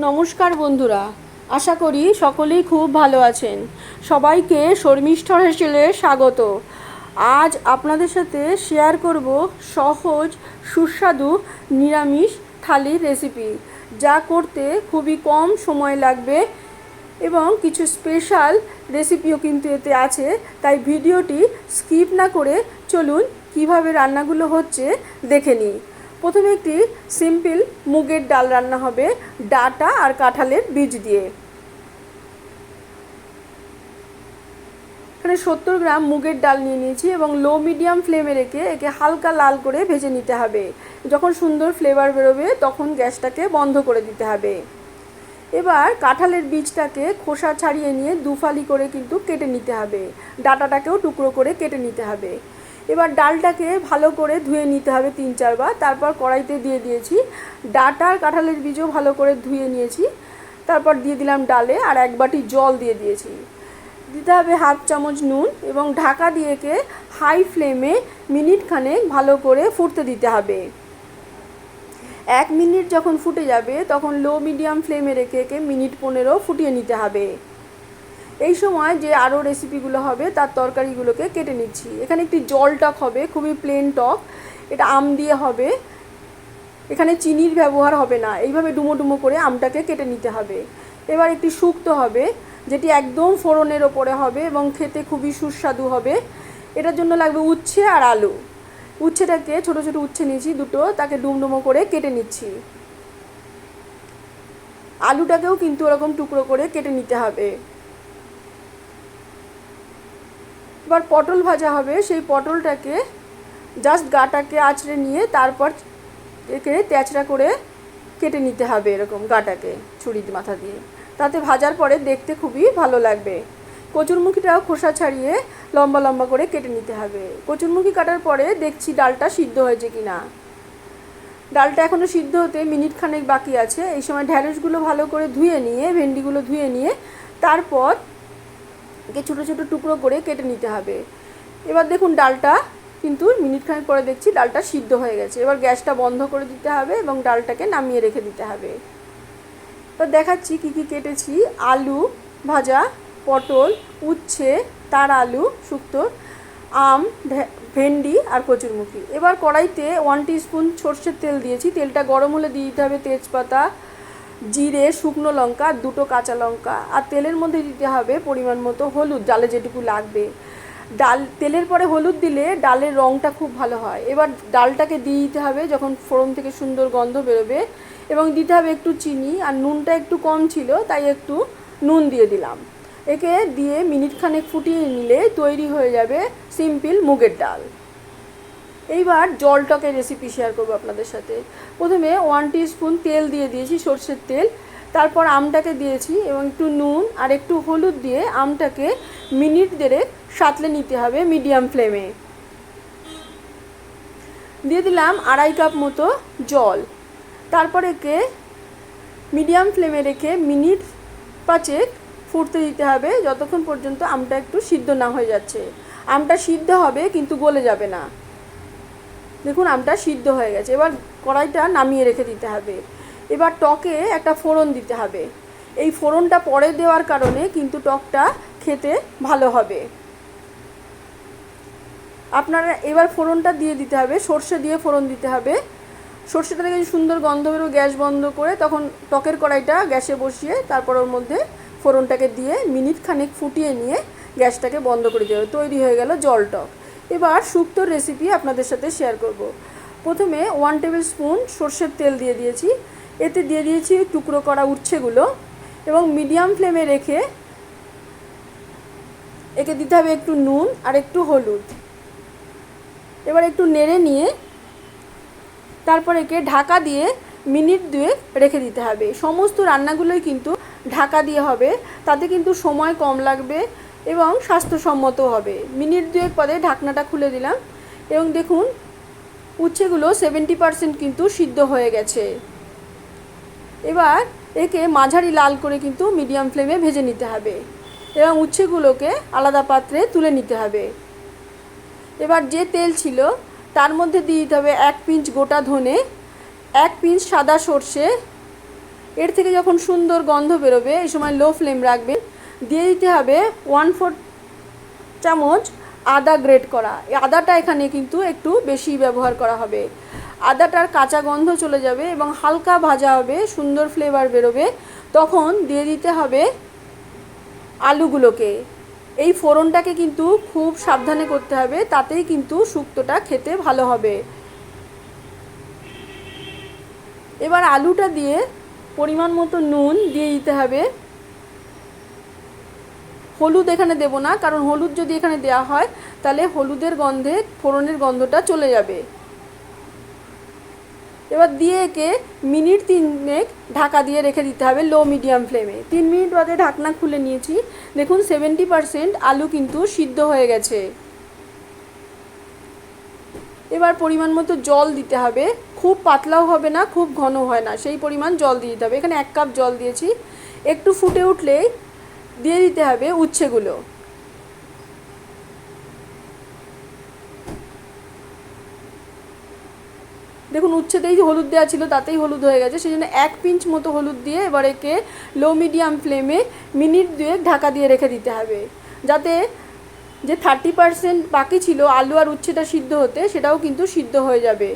নমস্কার বন্ধুরা, আশা করি সকলেই খুব ভালো আছেন। সবাইকে শর্মিষ্ঠার হেসেলে স্বাগত। আজ আপনাদের সাথে শেয়ার করব সহজ সুস্বাদু নিরামিষ থালির রেসিপি, যা করতে খুবই কম সময় লাগবে এবং কিছু স্পেশাল রেসিপিও কিন্তু এতে আছে। তাই ভিডিওটি স্কিপ না করে চলুন কিভাবে রান্নাগুলো হচ্ছে দেখে নিই। প্রথমে একটি সিম্পল মুগের ডাল রান্না হবে ডাঁটা আর কাঁঠালের বীজ দিয়ে। এখানে 70 গ্রাম মুগের ডাল নিয়ে নিয়েছি এবং লো মিডিয়াম ফ্লেমে রেখে একে হালকা লাল করে ভেজে নিতে হবে। যখন সুন্দর ফ্লেভার বেরোবে তখন গ্যাসটাকে বন্ধ করে দিতে হবে। এবার কাঁঠালের বীজটাকে খোসা ছাড়িয়ে নিয়ে দুফালি করে কিন্তু কেটে নিতে হবে। ডাঁটাটাকেও টুকরো করে কেটে নিতে হবে। এবার ডালটাকে ভালো করে ধুয়ে নিতে হবে 3-4 বার। তারপর কড়াইতে দিয়ে দিয়েছি ডাঁটা আর কাঁঠালের বীজও ভালো করে ধুয়ে নিয়েছি। তারপর দিয়ে দিলাম ডালে আর 1 বাটি জল দিয়ে দিয়েছি। দিতে হবে হাফ চামচ নুন এবং ঢাকা দিয়ে একে হাই ফ্লেমে মিনিট খানেক ভালো করে ফুটতে দিতে হবে। 1 মিনিট যখন ফুটে যাবে তখন লো মিডিয়াম ফ্লেমে রেখে একে মিনিট 15 ফুটিয়ে নিতে হবে। এই সময় যে আরও রেসিপিগুলো হবে তার তরকারিগুলোকে কেটে নিচ্ছি। এখানে একটি জল টক হবে, খুবই প্লেন টক, এটা আম দিয়ে হবে। এখানে চিনির ব্যবহার হবে না। এইভাবে ডুমো ডুমো করে আমটাকে কেটে নিতে হবে। এবার একটি শুক্তো হবে, যেটি একদম ফোড়নের ওপরে হবে এবং খেতে খুবই সুস্বাদু হবে। এটার জন্য লাগবে উচ্ছে আর আলু। উচ্ছেটাকে ছোটো ছোটো উচ্ছে নিয়েছি দুটো, তাকে ডুমডুমো করে কেটে নিচ্ছি। আলুটাকেও কিন্তু ওরকম টুকরো করে কেটে নিতে হবে। এবার পটল ভাজা হবে, সেই পটলটাকে জাস্ট গাটাকে আঁচড়ে নিয়ে তারপর একে তেঁচড়া করে কেটে নিতে হবে, এরকম গাটাকে ছুরির মাথা দিয়ে। তাতে ভাজার পরে দেখতে খুবই ভালো লাগবে। কচুরমুখিটাও খোসা ছাড়িয়ে লম্বা লম্বা করে কেটে নিতে হবে। কচুরমুখি কাটার পরে দেখছি ডালটা সিদ্ধ হয়েছে কি না। ডালটা এখনও সিদ্ধ হতে মিনিট খানেক বাকি আছে। এই সময় ঢ্যাঁড়সগুলো ভালো করে ধুয়ে নিয়ে, ভেন্ডিগুলো ধুয়ে নিয়ে তারপর একে ছোটো ছোটো টুকরো করে কেটে নিতে হবে। এবার দেখুন ডালটা কিন্তু মিনিট খানেক পরে দেখছি ডালটা সিদ্ধ হয়ে গেছে। এবার গ্যাসটা বন্ধ করে দিতে হবে এবং ডালটাকে নামিয়ে রেখে দিতে হবে। এবার দেখাচ্ছি কী কী কেটেছি। আলু ভাজা, পটল, উচ্ছে, তার আলু শুক্তো, আম, ভেন্ডি আর কচুরমুখি। এবার কড়াইতে 1 টিস্পুন সর্ষের তেল দিয়েছি। তেলটা গরম হলে দিয়ে দিতে হবে তেজপাতা, জিরে, শুকনো লঙ্কা আর 2টো কাঁচা লঙ্কা। আর তেলের মধ্যে দিতে হবে পরিমাণ মতো হলুদ, ডালে যেটুকু লাগবে। তেলের পরে হলুদ দিলে ডালের রঙটা খুব ভালো হয়। এবার ডালটাকে দিয়ে দিতে হবে যখন ফোড়ন থেকে সুন্দর গন্ধ বেরোবে, এবং দিতে হবে একটু চিনি। আর নুনটা একটু কম ছিল তাই একটু নুন দিয়ে দিলাম। একে দিয়ে মিনিট খানেক ফুটিয়ে নিলে তৈরি হয়ে যাবে সিম্পল মুগের ডাল। এইবার জল টকের রেসিপি শেয়ার করবো আপনাদের সাথে। প্রথমে 1 টিস্পুন তেল দিয়ে দিয়েছি, সর্ষের তেল। তারপর আমটাকে দিয়েছি এবং একটু নুন আর একটু হলুদ দিয়ে আমটাকে মিনিট 1.5 সাঁতলে নিতে হবে মিডিয়াম ফ্লেমে। দিয়ে দিলাম 2.5 কাপ মতো জল। তারপর একে মিডিয়াম ফ্লেমে রেখে মিনিট 5 ফুটতে দিতে হবে, যতক্ষণ পর্যন্ত আমটা একটু সিদ্ধ না হয়ে যাচ্ছে। আমটা সিদ্ধ হবে কিন্তু গলে যাবে না। দেখুন আমটা সিদ্ধ হয়ে গেছে। এবার কড়াইটা নামিয়ে রেখে দিতে হবে। এবার টকে একটা ফোড়ন দিতে হবে। এই ফোড়নটা পরে দেওয়ার কারণে কিন্তু টকটা খেতে ভালো হবে। আপনারা এবার ফোড়নটা দিয়ে দিতে হবে, সর্ষে দিয়ে ফোড়ন দিতে হবে। সর্ষেটা থেকে সুন্দর গন্ধ বেরো, গ্যাস বন্ধ করে তখন টকের কড়াইটা গ্যাসে বসিয়ে তারপর ওর মধ্যে ফোড়নটাকে দিয়ে মিনিট খানেক ফুটিয়ে নিয়ে গ্যাসটাকে বন্ধ করে দিতে হবে। তৈরি হয়ে গেল জল টক। এবার শুক্তোর রেসিপি আপনাদের সাথে শেয়ার করব। প্রথমে 1 টেবিল স্পুন সর্ষের তেল দিয়ে দিয়েছি। এতে দিয়ে দিয়েছি টুকরো করা উচ্ছেগুলো এবং মিডিয়াম ফ্লেমে রেখে একে দিতে হবে একটু নুন আর একটু হলুদ। এবার একটু নেড়ে নিয়ে তারপর একে ঢাকা দিয়ে মিনিট 2 রেখে দিতে হবে। সমস্ত রান্নাগুলোই কিন্তু ঢাকা দিয়ে হবে, তাতে কিন্তু সময় কম লাগবে এবং স্বাস্থ্যসম্মত হবে। মিনিট 2 পরে ঢাকনাটা খুলে দিলাম এবং দেখুন উচ্ছেগুলো 70% কিন্তু সিদ্ধ হয়ে গেছে। এবার একে মাঝারি লাল করে কিন্তু মিডিয়াম ফ্লেমে ভেজে নিতে হবে এবং উচ্ছেগুলোকে আলাদা পাত্রে তুলে নিতে হবে। এবার যে তেল ছিল তার মধ্যে দিয়ে দিতে হবে 1 পিঞ্চ গোটা ধনে, 1 পিঞ্চ সাদা সর্ষে, এর থেকে যখন সুন্দর গন্ধ বেরোবে এই সময় লো ফ্লেম রাখবেন। দিয়ে দিতে হবে 1/4 চামচ আদা গ্রেট করা। এই আদাটা এখানে কিন্তু একটু বেশি ব্যবহার করা হবে। আদাটার কাঁচা গন্ধ চলে যাবে এবং হালকা ভাজা হবে, সুন্দর ফ্লেভার বেরোবে। তখন দিয়ে দিতে হবে আলুগুলোকে। এই ফোড়নটাকে কিন্তু খুব সাবধানে করতে হবে, তাতেই কিন্তু শুক্তোটা খেতে ভালো হবে। এবার আলুটা দিয়ে পরিমাণ মতো নুন দিয়ে দিতে হবে। হলুদ এখানে দেব না, কারণ হলুদ যদি এখানে দেওয়া হয় তাহলে হলুদের গন্ধে ফোড়নের গন্ধটা চলে যাবে। এবার দিয়ে একে মিনিট 3 ঢাকা দিয়ে রেখে দিতে হবে লো মিডিয়াম ফ্লেমে। 3 মিনিট বাদে ঢাকনা খুলে নিয়েছি। দেখুন 70% আলু কিন্তু সিদ্ধ হয়ে গেছে। এবার পরিমাণ মতো জল দিতে হবে। খুব পাতলাও হবে না, খুব ঘন হয় না, সেই পরিমাণ জল দিয়ে দিতে হবে। এখানে 1 কাপ জল দিয়েছি। একটু ফুটে উঠলেই দিয়ে দিতে হবে উচ্ছেগুলো। দেখুন উচ্ছেতেই হলুদ দেওয়া ছিল, তাতেই হলুদ হয়ে গেছে, সেই জন্য 1 পিঞ্চ মতো হলুদ দিয়ে এবার একে লো মিডিয়াম ফ্লেমে মিনিট 2 ঢাকা দিয়ে রেখে দিতে হবে, যাতে যে 30% বাকি ছিল আলু আর উচ্ছেটা সিদ্ধ হতে, সেটাও কিন্তু সিদ্ধ হয়ে যাবে।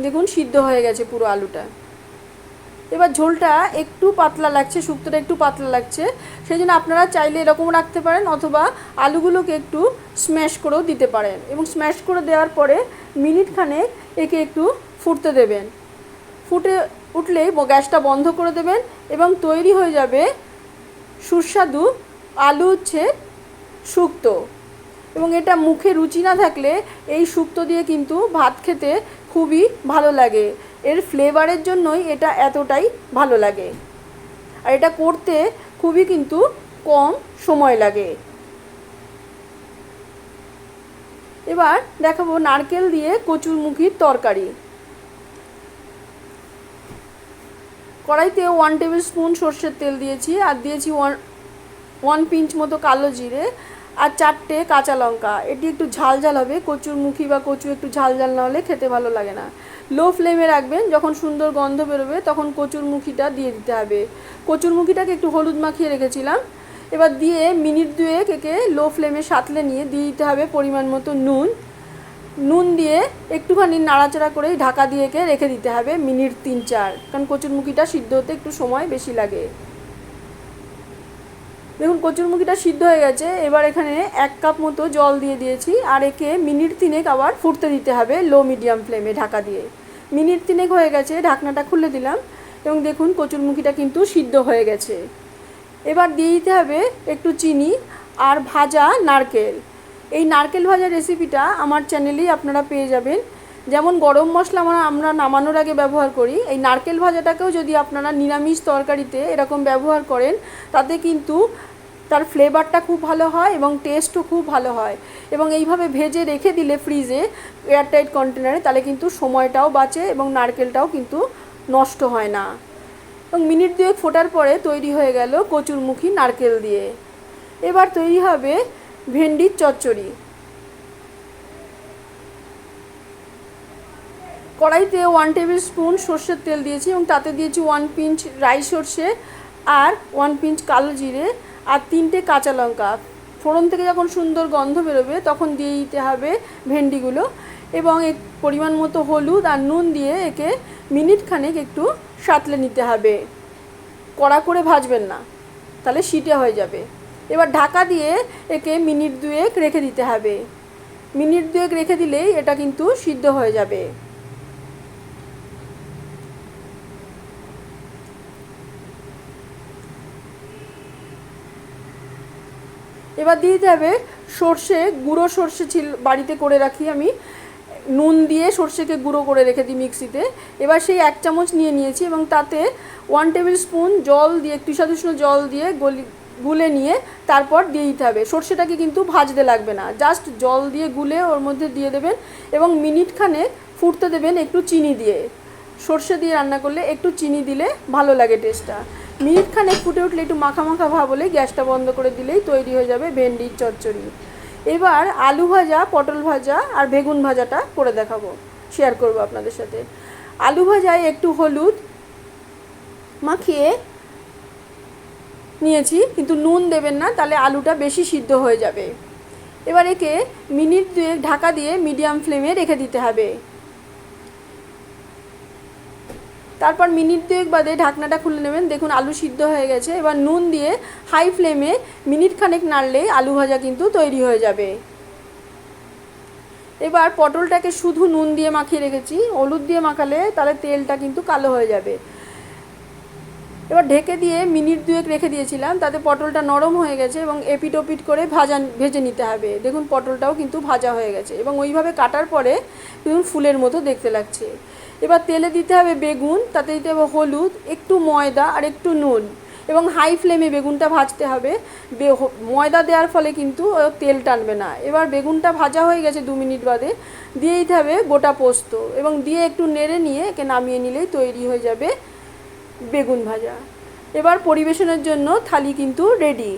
দেখুন সিদ্ধ হয়ে গেছে পুরো আলুটা। এবার ঝোলটা একটু পাতলা লাগছে, শুক্তোটা একটু পাতলা লাগছে, সেই জন্য আপনারা চাইলে এরকম রাখতে পারেন, অথবা আলুগুলোকে একটু স্ম্যাশ করেও দিতে পারেন। এবং স্ম্যাশ করে দেওয়ার পরে মিনিটখানেক একে একটু ফুটতে দেবেন। ফুটে উঠলেই গ্যাসটা বন্ধ করে দেবেন এবং তৈরি হয়ে যাবে সুস্বাদু আলু উচ্ছে শুক্তো। এবং এটা মুখে রুচি না থাকলে এই শুক্তো দিয়ে কিন্তু ভাত খেতে খুবই ভালো লাগে। এর ফ্লেভারের জন্যই এটা এতটাই ভালো লাগে, আর এটা করতে খুবই কিন্তু কম সময় লাগে। এবার দেখাবো নারকেল দিয়ে কচুরমুখির তরকারি। কড়াইতে 1 টেবিল স্পুন সর্ষের তেল দিয়েছি, আর দিয়েছি 1 পিঞ্চ মতো কালো জিরে আর 4টে কাঁচা লঙ্কা। এটি একটু ঝাল ঝাল হবে, কচুরমুখী বা কচু একটু ঝাল ঝাল না হলে খেতে ভালো লাগে না। লো ফ্লেমে রাখবেন, যখন সুন্দর গন্ধ বেরোবে তখন কচুরমুখিটা দিয়ে দিতে হবে। কচুরমুখিটাকে একটু হলুদ মাখিয়ে রেখেছিলাম। এবার দিয়ে মিনিট 2 একে লো ফ্লেমে সাঁতলে নিয়ে দিয়ে দিতে হবে পরিমাণ মতো নুন দিয়ে একটুখানি নাড়াচাড়া করেই ঢাকা দিয়ে রেখে দিতে হবে মিনিট 3-4, কারণ কচুরমুখিটা সিদ্ধ হতে একটু সময় বেশি লাগে। দেখুন কচুরমুখিটা সিদ্ধ হয়ে গেছে। এবার এখানে 1 কাপ মতো জল দিয়ে দিয়েছি, আর একে মিনিট 3 আবার ফুটতে দিতে হবে লো মিডিয়াম ফ্লেমে ঢাকা দিয়ে। মিনিট 3 হয়ে গেছে, ঢাকনাটা খুলে দিলাম এবং দেখুন কচুরমুখিটা কিন্তু সিদ্ধ হয়ে গেছে। এবার দিয়ে দিতে হবে একটু চিনি আর ভাজা নারকেল। এই নারকেল ভাজা রেসিপিটা আমার চ্যানেলেই আপনারা পেয়ে যাবেন। যেমন গরম মশলা আমরা নামানোর আগে ব্যবহার করি, এই নারকেল ভাজাটাকেও যদি আপনারা নিরামিষ তরকারিতে এরকম ব্যবহার করেন, তাতে কিন্তু তার ফ্লেভারটা খুব ভালো হয় এবং টেস্টও খুব ভালো হয়। এবং এইভাবে ভেজে রেখে দিলে ফ্রিজে এয়ারটাইট কন্টেনারে, তাহলে কিন্তু সময়টাও বাঁচে এবং নারকেলটাও কিন্তু নষ্ট হয় না। এবং মিনিট 2 ফোটার পরে তৈরি হয়ে গেল কচুরমুখী নারকেল দিয়ে। এবার তৈরি হবে ভেন্ডির চচ্চড়ি। কড়াইতে 1 টেবিল স্পুন সর্ষের তেল দিয়েছি এবং তাতে দিয়েছি 1 পিঞ্চ রাই সর্ষে আর 1 পিঞ্চ কালো জিরে আর 3টে কাঁচা লঙ্কা। ফোড়ন থেকে যখন সুন্দর গন্ধ বেরোবে তখন দিয়ে দিতে হবে ভেন্ডিগুলো এবং পরিমাণ মতো হলুদ আর নুন দিয়ে একে মিনিট খানেক একটু সাঁতলে নিতে হবে। কড়া করে ভাজবেন না, তাহলে সিটে হয়ে যাবে। এবার ঢাকা দিয়ে একে মিনিট 2 রেখে দিতে হবে। মিনিট 2 রেখে দিলেই এটা কিন্তু সিদ্ধ হয়ে যাবে। এবার দিয়ে দিতে হবে সর্ষে, গুঁড়ো সর্ষে বাড়িতে করে রাখি আমি, নুন দিয়ে সর্ষেকে গুঁড়ো করে রেখে দিই মিক্সিতে। এবার সেই 1 চামচ নিয়েছি এবং তাতে 1 টেবিল স্পুন জল দিয়ে, একটু সাদুষ্ণ জল দিয়ে গুলে নিয়ে তারপর দিয়ে দিতে হবে। সর্ষেটাকে কিন্তু ভাজতে লাগবে না, জাস্ট জল দিয়ে গুলে ওর মধ্যে দিয়ে দেবেন এবং মিনিট খানেক ফুটতে দেবেন একটু চিনি দিয়ে। সর্ষে দিয়ে রান্না করলে একটু চিনি দিলে ভালো লাগে টেস্টটা। মিনিট খানেক ফুটে উঠলে একটু মাখা মাখা ভাব হলে গ্যাসটা বন্ধ করে দিলেই তৈরি হয়ে যাবে ভেন্ডির চচ্চড়ি। এবার আলু ভাজা, পটল ভাজা আর বেগুন ভাজাটা করে দেখাবো। শেয়ার করব আপনাদের সাথে। আলু ভাজায় একটু হলুদ মাখিয়ে নিয়েছি, কিন্তু নুন দেবেন না, তাহলে আলুটা বেশি সিদ্ধ হয়ে যাবে। এবার একে মিনিট 2 ঢাকা দিয়ে মিডিয়াম ফ্লেমে রেখে দিতে হবে। তারপর মিনিট 2 বাদে ঢাকনাটা খুলে নেবেন, দেখুন আলু সিদ্ধ হয়ে গেছে। এবার নুন দিয়ে হাই ফ্লেমে মিনিট খানেক নাড়লেই আলু ভাজা কিন্তু তৈরি হয়ে যাবে। এবার পটলটাকে শুধু নুন দিয়ে মাখিয়ে রেখেছি, হলুদ দিয়ে মাখালে তাহলে তেলটা কিন্তু কালো হয়ে যাবে। এবার ঢেকে দিয়ে মিনিট 2 রেখে দিয়েছিলাম, তাতে পটলটা নরম হয়ে গেছে এবং এপিট ওপিট করে ভেজে নিতে হবে। দেখুন পটলটাও কিন্তু ভাজা হয়ে গেছে এবং ওইভাবে কাটার পরে দেখুন ফুলের মতো দেখতে লাগছে। এবার তেলে দিতে হবে বেগুন, তাতে দিতে হবে হলুদ, একটু ময়দা আর একটু নুন, এবং হাই ফ্লেমে বেগুনটা ভাজতে হবে। ময়দা দেওয়ার ফলে কিন্তু তেল টানবে না। এবার বেগুনটা ভাজা হয়ে গেছে 2 মিনিট বাদে দিয়ে দিতে হবে গোটা পোস্ত, এবং দিয়ে একটু নেড়ে নিয়ে একে নামিয়ে নিলেই তৈরি হয়ে যাবে বেগুন ভাজা। এবার পরিবেশনের জন্য থালি কিন্তু রেডি।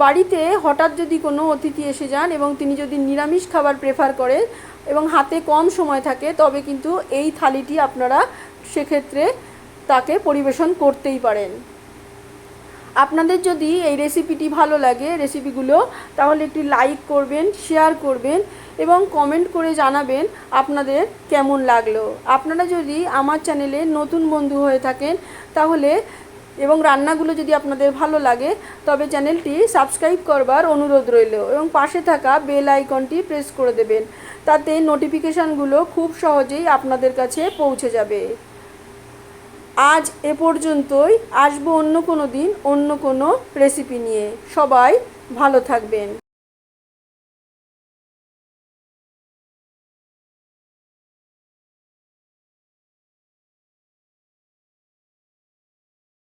বাড়িতে হঠাৎ যদি কোনো অতিথি এসে যান এবং তিনি যদি নিরামিষ খাবার প্রেফার করেন এবং হাতে কম সময় থাকে, তবে কিন্তু এই থালিটি আপনারা সেক্ষেত্রে তাকে পরিবেশন করতেই পারেন। আপনাদের যদি এই রেসিপিটি ভালো লাগে রেসিপিগুলো, তাহলে একটি লাইক করবেন, শেয়ার করবেন এবং কমেন্ট করে জানাবেন আপনাদের কেমন লাগলো। আপনারা যদি আমার চ্যানেলে নতুন বন্ধু হয়ে থাকেন তাহলে এবং রান্নাগুলো যদি আপনাদের ভালো লাগে, তবে চ্যানেলটি সাবস্ক্রাইব করবার অনুরোধ রইল এবং পাশে থাকা বেল আইকনটি প্রেস করে দেবেন, তাতে নোটিফিকেশানগুলো খুব সহজেই আপনাদের কাছে পৌঁছে যাবে। আজ এ পর্যন্তই, আসবো অন্য কোনো দিন অন্য কোনো রেসিপি নিয়ে। সবাই ভালো থাকবেন।